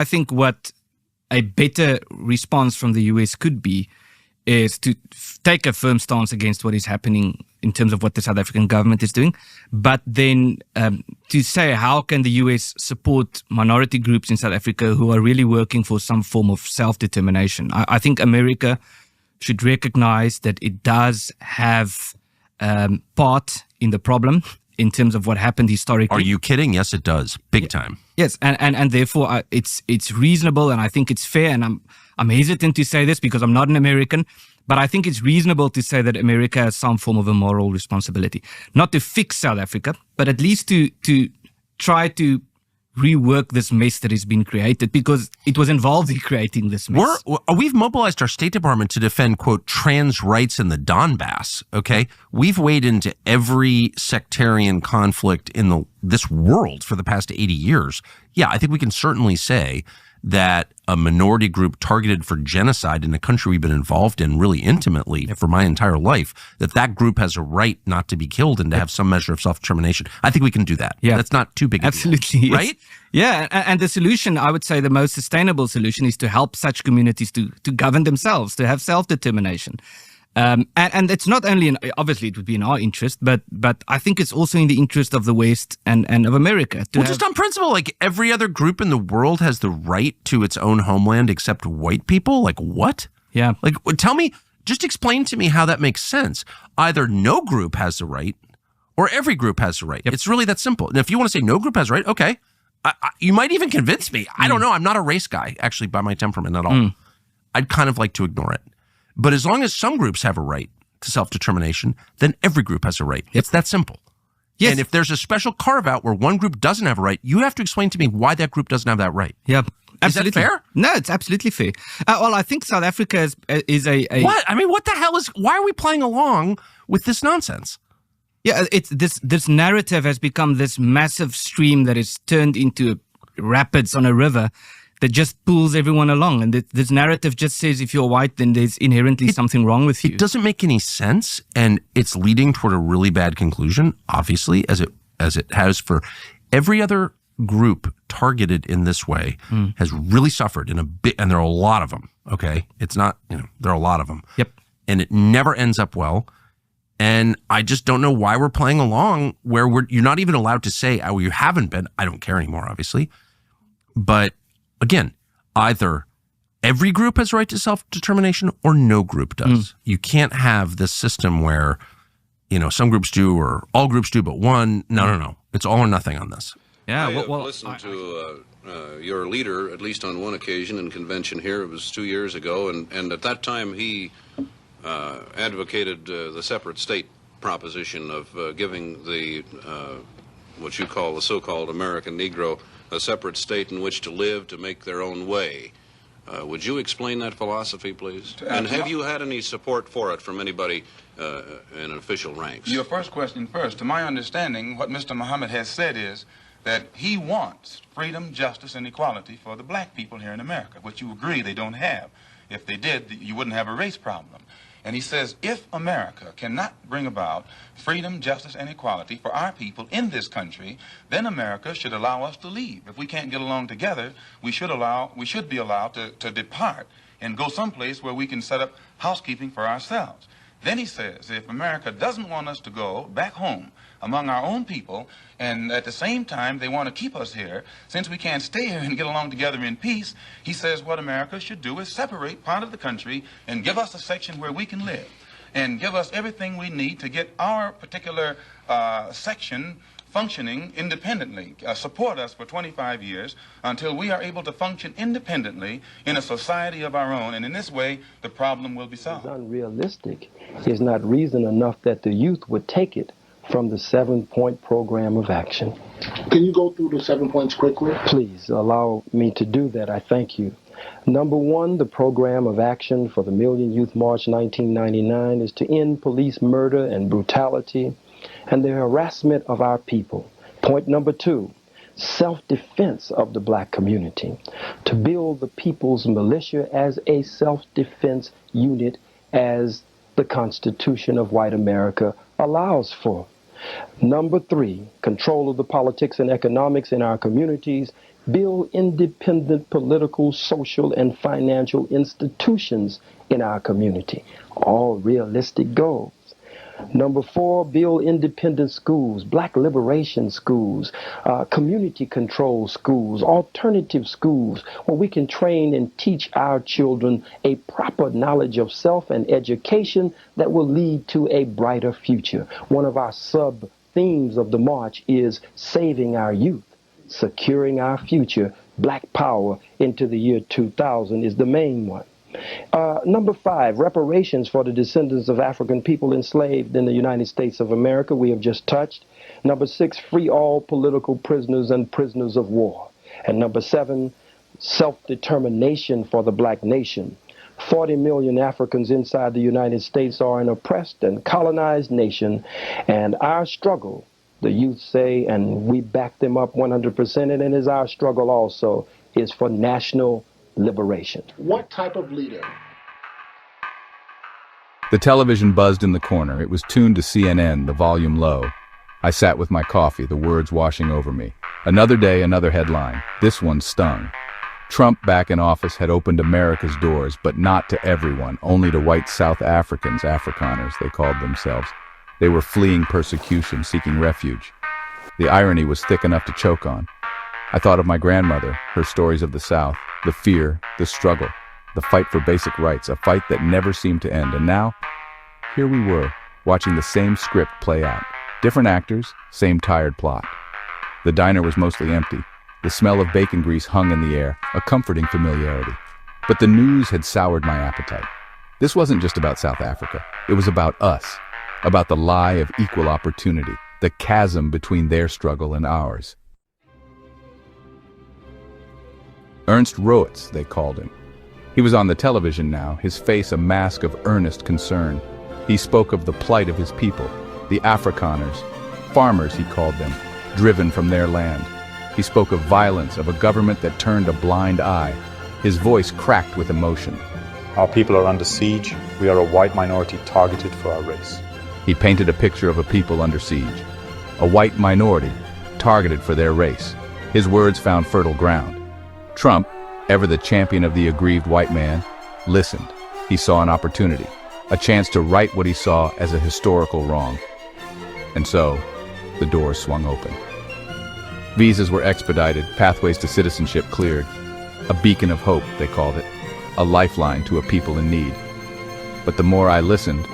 I think what a better response from the US could be is to take a firm stance against what is happening in terms of what the South African government is doing, but then to say how can the US support minority groups in South Africa who are really working for some form of self-determination. I think America should recognize that it does have part in the problem in terms of what happened historically. Are you kidding? Yes, it does. Big time. Yes, and therefore it's reasonable, and I think it's fair, and I'm hesitant to say this because I'm not an American, but I think it's reasonable to say that America has some form of a moral responsibility. Not to fix South Africa, but at least to try to rework this mess that has been created, because it was involved in creating this mess. We've mobilized our State Department to defend, quote, trans rights in the Donbass, okay? We've waded into every sectarian conflict in this world for the past 80 years. Yeah, I think we can certainly say that a minority group targeted for genocide in a country we've been involved in really intimately for my entire life, that group has a right not to be killed and to have some measure of self-determination. I think we can do that. Yeah. That's not too big a Absolutely, deal, right? Yeah, and the solution, I would say the most sustainable solution is to help such communities to govern themselves, to have self-determination. And it's not only, obviously it would be in our interest, but I think it's also in the interest of the West and of America. Just on principle, like every other group in the world has the right to its own homeland except white people? Like what? Yeah. Like just explain to me how that makes sense. Either no group has the right or every group has the right. Yep. It's really that simple. And if you want to say no group has the right, okay. You might even convince me. I don't know. I'm not a race guy, actually, by my temperament at all. I'd kind of like to ignore it. But as long as some groups have a right to self-determination, then every group has a right. Yep. It's that simple. Yes. And if there's a special carve-out where one group doesn't have a right, you have to explain to me why that group doesn't have that right. Yep. Absolutely. Is that fair? No, it's absolutely fair. Well, I think South Africa is a... What? I mean, what the hell why are we playing along with this nonsense? Yeah, it's this narrative has become this massive stream that is turned into rapids on a river that just pulls everyone along. And this narrative just says if you're white, then there's inherently something wrong with you. It doesn't make any sense, and it's leading toward a really bad conclusion, obviously, as it has for every other group targeted in this way has really suffered and there are a lot of them, okay? It's not, there are a lot of them. Yep. And it never ends up well. And I just don't know why we're playing along where you're not even allowed to say, oh, you haven't been. I don't care anymore, obviously. But again, either every group has a right to self-determination or no group does. You can't have this system where, some groups do or all groups do but one. No. It's all or nothing on this. Yeah, I have listened to your leader, at least on one occasion in convention here. It was 2 years ago, and at that time he advocated the separate state proposition of giving the what you call the so-called American Negro a separate state in which to live, to make their own way. Would you explain that philosophy, please? And have you had any support for it from anybody in official ranks? Your first question first. To my understanding, what Mr. Muhammad has said is that he wants freedom, justice, and equality for the black people here in America, which you agree they don't have. If they did, you wouldn't have a race problem. And he says, if America cannot bring about freedom, justice, and equality for our people in this country, then America should allow us to leave. If we can't get along together, we should be allowed to depart and go someplace where we can set up housekeeping for ourselves. Then he says, if America doesn't want us to go back home among our own people, and at the same time they want to keep us here, since we can't stay here and get along together in peace, he says what America should do is separate part of the country and give us a section where we can live, and give us everything we need to get our particular section functioning independently, support us for 25 years until we are able to function independently in a society of our own, and in this way the problem will be solved. It's unrealistic. It's not reason enough that the youth would take it from the 7-point program of action. Can you go through the 7 points quickly? Please allow me to do that. I thank you. Number 1, the program of action for the Million Youth March 1999 is to end police murder and brutality and the harassment of our people. Point number 2, self-defense of the black community, to build the people's militia as a self-defense unit as the Constitution of white America allows for. Number 3, control of the politics and economics in our communities, build independent political, social, and financial institutions in our community. All realistic goals. Number 4, build independent schools, black liberation schools, community control schools, alternative schools, where we can train and teach our children a proper knowledge of self and education that will lead to a brighter future. One of our sub-themes of the march is saving our youth, securing our future. Black power into the year 2000 is the main one. Number 5, reparations for the descendants of African people enslaved in the United States of America, we have just touched. Number 6, free all political prisoners and prisoners of war. And number 7, self-determination for the black nation. 40 million Africans inside the United States are an oppressed and colonized nation, and our struggle, the youth say, and we back them up 100%, and it is our struggle also, is for national liberation. What type of leader? The television buzzed in the corner. It was tuned to CNN, the volume low. I sat with my coffee, the words washing over me. Another day, another headline. This one stung. Trump back in office had opened America's doors, but not to everyone, only to white South Africans, Afrikaners, they called themselves. They were fleeing persecution, seeking refuge. The irony was thick enough to choke on. I thought of my grandmother, her stories of the South, the fear, the struggle, the fight for basic rights, a fight that never seemed to end. And now, here we were, watching the same script play out. Different actors, same tired plot. The diner was mostly empty. The smell of bacon grease hung in the air, a comforting familiarity. But the news had soured my appetite. This wasn't just about South Africa. It was about us, about the lie of equal opportunity, the chasm between their struggle and ours. Ernst Roets, they called him. He was on the television now, his face a mask of earnest concern. He spoke of the plight of his people, the Afrikaners, farmers he called them, driven from their land. He spoke of violence, of a government that turned a blind eye. His voice cracked with emotion. Our people are under siege. We are a white minority targeted for our race. He painted a picture of a people under siege, a white minority targeted for their race. His words found fertile ground. Trump, ever the champion of the aggrieved white man, listened. He saw an opportunity, a chance to right what he saw as a historical wrong. And so, the doors swung open. Visas were expedited, pathways to citizenship cleared. A beacon of hope, they called it, a lifeline to a people in need. But the more I listened,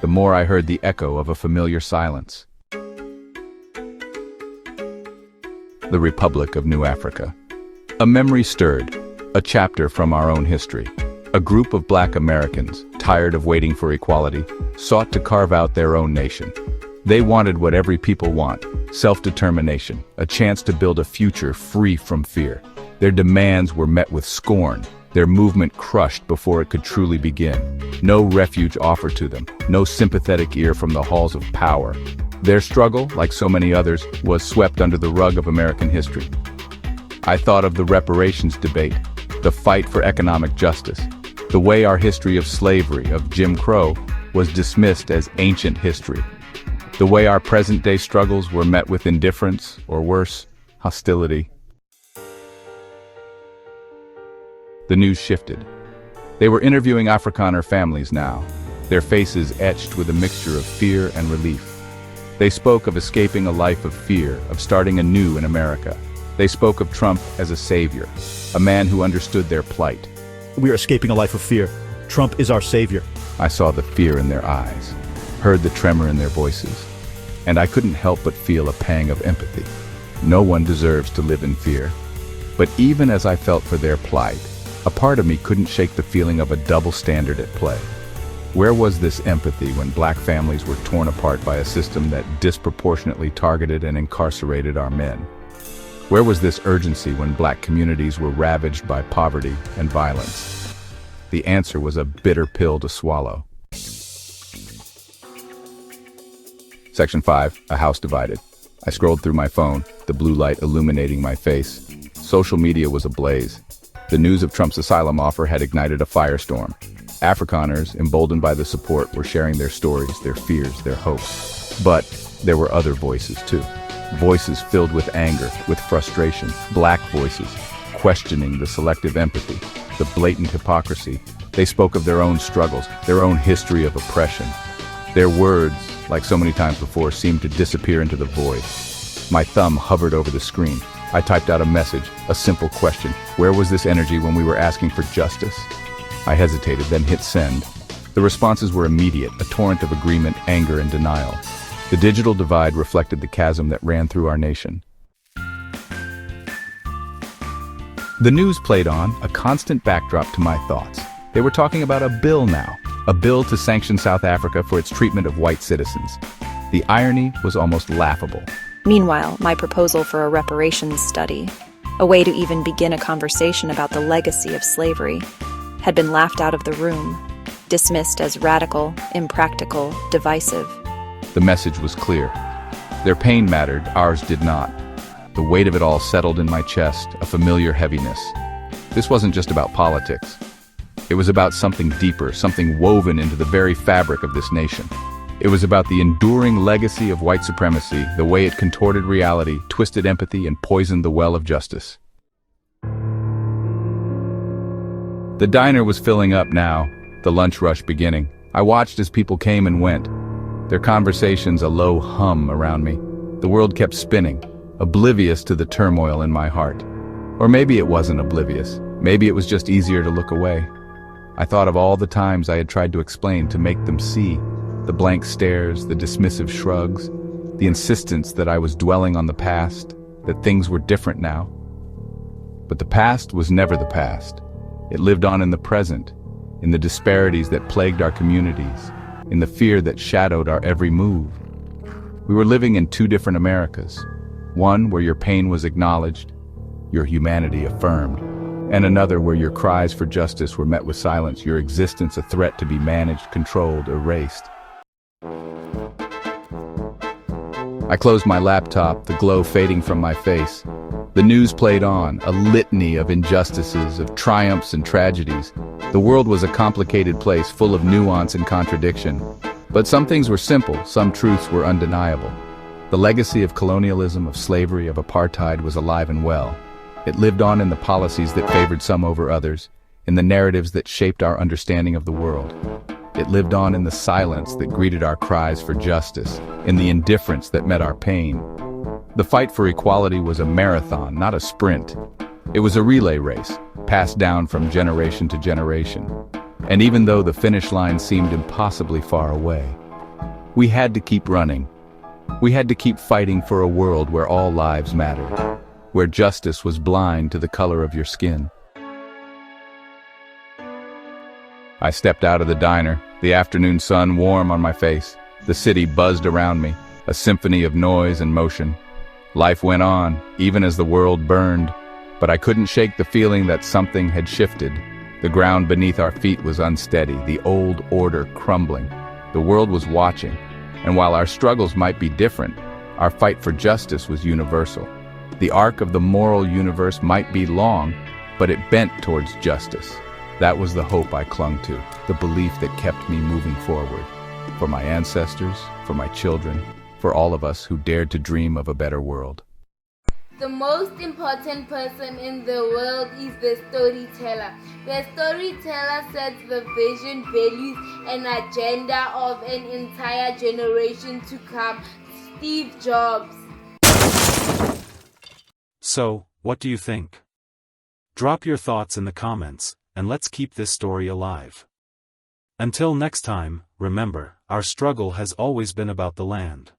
the more I heard the echo of a familiar silence. The Republic of New Africa. A memory stirred, a chapter from our own history. A group of black Americans, tired of waiting for equality, sought to carve out their own nation. They wanted what every people want, self-determination, a chance to build a future free from fear. Their demands were met with scorn, their movement crushed before it could truly begin. No refuge offered to them, no sympathetic ear from the halls of power. Their struggle, like so many others, was swept under the rug of American history. I thought of the reparations debate, the fight for economic justice, the way our history of slavery, of Jim Crow, was dismissed as ancient history, the way our present-day struggles were met with indifference, or worse, hostility. The news shifted. They were interviewing Afrikaner families now, their faces etched with a mixture of fear and relief. They spoke of escaping a life of fear, of starting anew in America. They spoke of Trump as a savior, a man who understood their plight. We are escaping a life of fear. Trump is our savior. I saw the fear in their eyes, heard the tremor in their voices, and I couldn't help but feel a pang of empathy. No one deserves to live in fear. But even as I felt for their plight, a part of me couldn't shake the feeling of a double standard at play. Where was this empathy when black families were torn apart by a system that disproportionately targeted and incarcerated our men? Where was this urgency when black communities were ravaged by poverty and violence? The answer was a bitter pill to swallow. Section 5, a house divided. I scrolled through my phone, the blue light illuminating my face. Social media was ablaze. The news of Trump's asylum offer had ignited a firestorm. Afrikaners, emboldened by the support, were sharing their stories, their fears, their hopes. But there were other voices too. voices filled with anger, with frustration, black voices, questioning the selective empathy, the blatant hypocrisy. They spoke of their own struggles, their own history of oppression. Their words, like so many times before, seemed to disappear into the void. My thumb hovered over the screen. I typed out a message, a simple question. Where was this energy when we were asking for justice? I hesitated, then hit send. The responses were immediate, a torrent of agreement, anger, and denial. The digital divide reflected the chasm that ran through our nation. The news played on, a constant backdrop to my thoughts. They were talking about a bill now, a bill to sanction South Africa for its treatment of white citizens. The irony was almost laughable. Meanwhile, my proposal for a reparations study, a way to even begin a conversation about the legacy of slavery, had been laughed out of the room, dismissed as radical, impractical, divisive. The message was clear. Their pain mattered, ours did not. The weight of it all settled in my chest, a familiar heaviness. This wasn't just about politics. It was about something deeper, something woven into the very fabric of this nation. It was about the enduring legacy of white supremacy, the way it contorted reality, twisted empathy, and poisoned the well of justice. The diner was filling up now, the lunch rush beginning. I watched as people came and went, their conversations a low hum around me. The world kept spinning, oblivious to the turmoil in my heart. Or maybe it wasn't oblivious. Maybe it was just easier to look away. I thought of all the times I had tried to explain, to make them see. The blank stares, the dismissive shrugs, the insistence that I was dwelling on the past, that things were different now. But the past was never the past. It lived on in the present, in the disparities that plagued our communities, in the fear that shadowed our every move. We were living in two different Americas, one where your pain was acknowledged, your humanity affirmed, and another where your cries for justice were met with silence, your existence a threat to be managed, controlled, erased. I closed my laptop, the glow fading from my face. The news played on, a litany of injustices, of triumphs and tragedies. The world was a complicated place full of nuance and contradiction. But some things were simple, some truths were undeniable. The legacy of colonialism, of slavery, of apartheid was alive and well. It lived on in the policies that favored some over others, in the narratives that shaped our understanding of the world. It lived on in the silence that greeted our cries for justice, in the indifference that met our pain. The fight for equality was a marathon, not a sprint. It was a relay race, passed down from generation to generation. And even though the finish line seemed impossibly far away, we had to keep running. We had to keep fighting for a world where all lives mattered, where justice was blind to the color of your skin. I stepped out of the diner, the afternoon sun warm on my face. The city buzzed around me, a symphony of noise and motion. Life went on, even as the world burned, but I couldn't shake the feeling that something had shifted. The ground beneath our feet was unsteady, the old order crumbling. The world was watching, and while our struggles might be different, our fight for justice was universal. The arc of the moral universe might be long, but it bent towards justice. That was the hope I clung to, the belief that kept me moving forward. For my ancestors, for my children, for all of us who dared to dream of a better world. The most important person in the world is the storyteller. The storyteller sets the vision, values, and agenda of an entire generation to come. Steve Jobs. So, what do you think? Drop your thoughts in the comments, and let's keep this story alive. Until next time, remember, our struggle has always been about the land.